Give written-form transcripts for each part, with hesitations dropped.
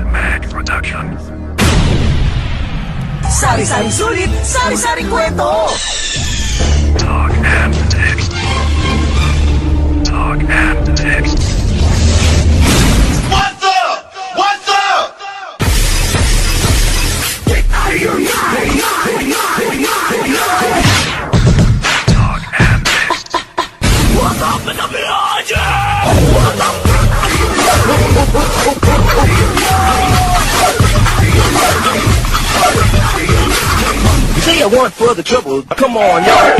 Mag Production. Sari-sari sulit, sari-sari kwento. Talk and text. Talk and text. What's up? What's up? Talk and text. What's up in the village? You say I want further trouble, come on, y'all.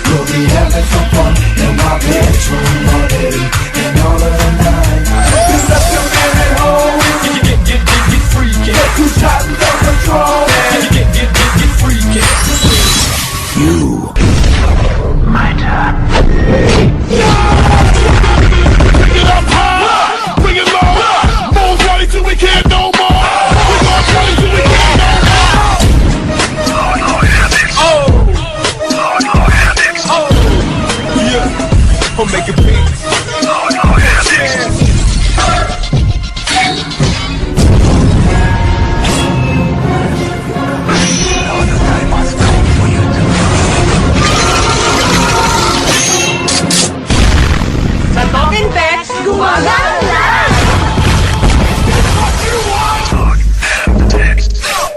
We'll be having some fun in my bedroom all day and all of the night. You left your man at home. Get freaky. You shot no control. Get freaky. You. My turn. Get up high. Bring it low. Move right till we can't no more. We gon' play till we can't no more. Talk antics. Talk antics. Yeah. I'm making beats. Talk antics. Sa Talking Text, gumagana! Talk and text. Talk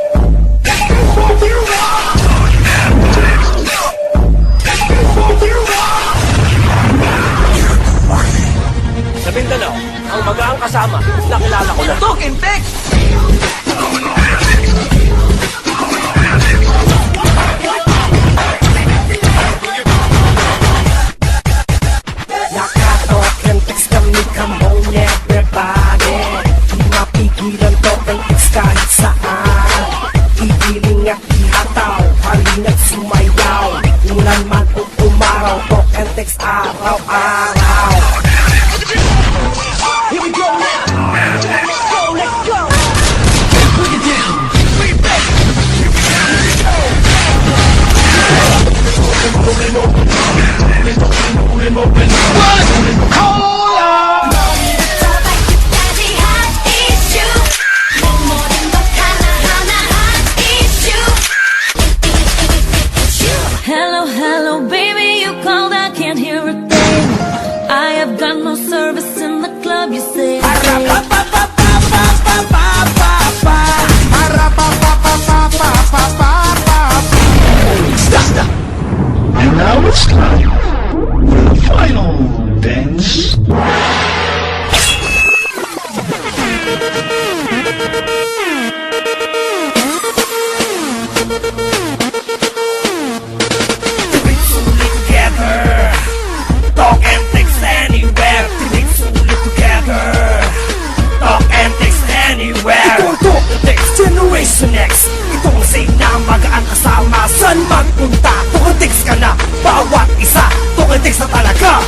and text. Sa Mindanao, ang magaang kasama, nakilala ko na. Talking Text! Nakatalk and text kami, come on everybody. Di mapigilan talk and text kahit saan. Igiling at ihataw, halin at sumayaw. Ulan man o umaraw, talk and text araw-araw. Here we go now. Let's go, let's go. Bring it down. Bring it back. 잡아주까지 hot issue 내 모든 것 하나하나 hot issue Hello, hello, baby, you called, I can't hear a thing. I have got no service in the club, you say. And now it's time for the final dance. Together, talk and text anywhere. Tinig sulit together, talk and text anywhere. Ito text Generation X. Ito ang say na magaan kasama. San magpunta, talk and text ka na. Bawat isa, talk and text na talaga.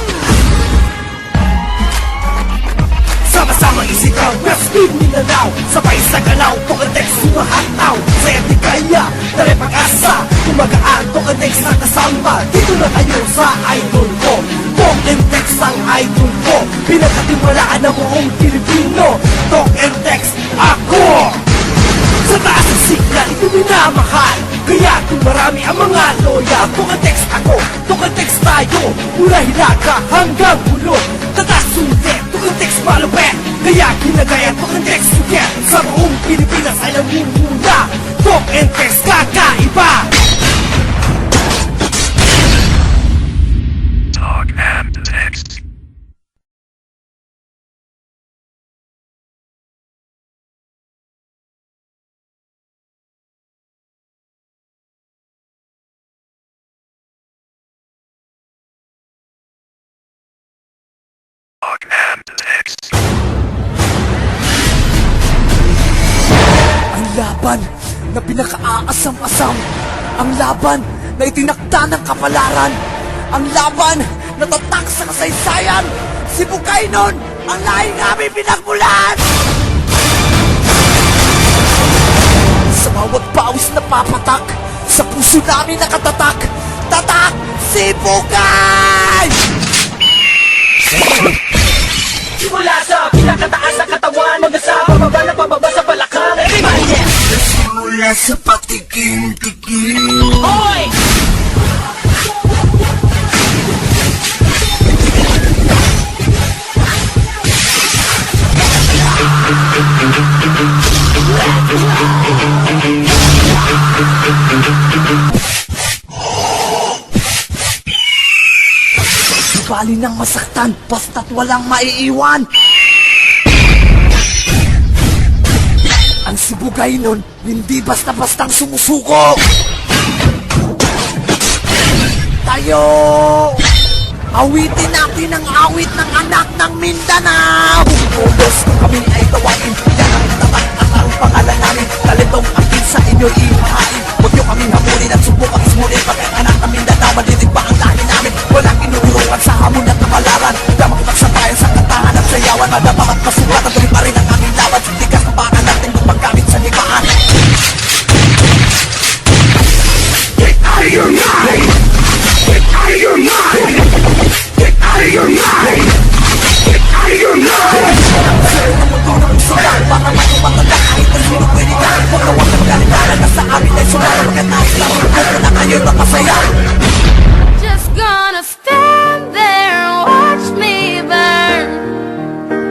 Sama-sama isigaw, rescue Mindanao. Sabay sa galaw, talk and text sumahataw. Saya di kaya, dali pag-asa. Kumagaan, talk and text na kasama. Dito na tayo sa idol ko. Talk and text ang idol ko. Pinagkatiwalaan ng buong Pilipino. Talk and text ako. Sa taas ng signal, ito minamahal. Kaya kung marami ang mga loya, talk and text ako, talk and text tayo. Mula Hilaga hanggang Ulo. Tatas sulit, talk and text malupet. Kaya ginagaya, talk and text suget. Sa buong Pilipinas ay namumuna. Talk and text kakaiba. Talk and text. Talk and text. Ang laban na pinakaaasam-asam. Ang laban na itinakda ng kapalaran. Ang laban na tatak sa kasaysayan. Si Bukaynon ang lahi namin pinagmulan. Sa bawat pawis na papatak, sa puso namin nakatatak. Tatak si Bukay! Simula sa pinakataas ng katawan, hanggang sa pababa na pababa sa balakang. Everybody dance! Mula sa patikim-tikim. Hoy! Bali ng masaktan, basta't walang maiiwan. Ang sibugay nun, hindi basta-bastang sumusuko. Tayo! Awitin natin ang awit ng anak ng Mindanao! Ulos kami ay tawain, yan ang tatak at ang pangalan namin. Talentong akin sa inyo'y ihahain. Huwag niyo kaming hamunin at subukang ismunin. Pagkat anak ng Mindanao, madidig pa ang lahi namin. Walang inuurukan sa hamon at kapalaran. Damang pagsabayan sa kantahan at sayawan. Madamang at masukat at tuloy pa rin ang aming laban. Tigas na baka natin kung magkamit sa limaan. Get out of your mind! Get out of your mind! Get out of your mind! Get out of your mind! Para matupatanda kahit ang sino pwede ka. Huwag na huwag kang galindaran na sa amin ay sula. Pagkat nais lang huwag na kayo'y mapasaya. Just gonna stand there and watch me burn.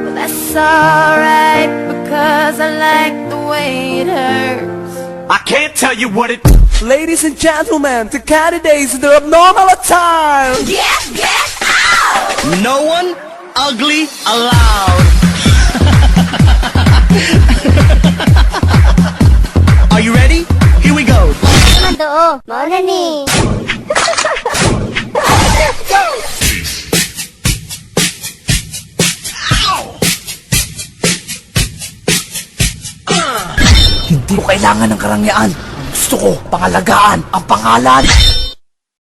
But that's alright because I like the way it hurts. I can't tell you what it... Ladies and gentlemen, the candidates in the abnormal attire. No one ugly allowed. Are you ready? Here we go. Oo, mauna ni. Hindi ko kailangan ng karangyaan. Gusto ko pangalagaan ang pangalan.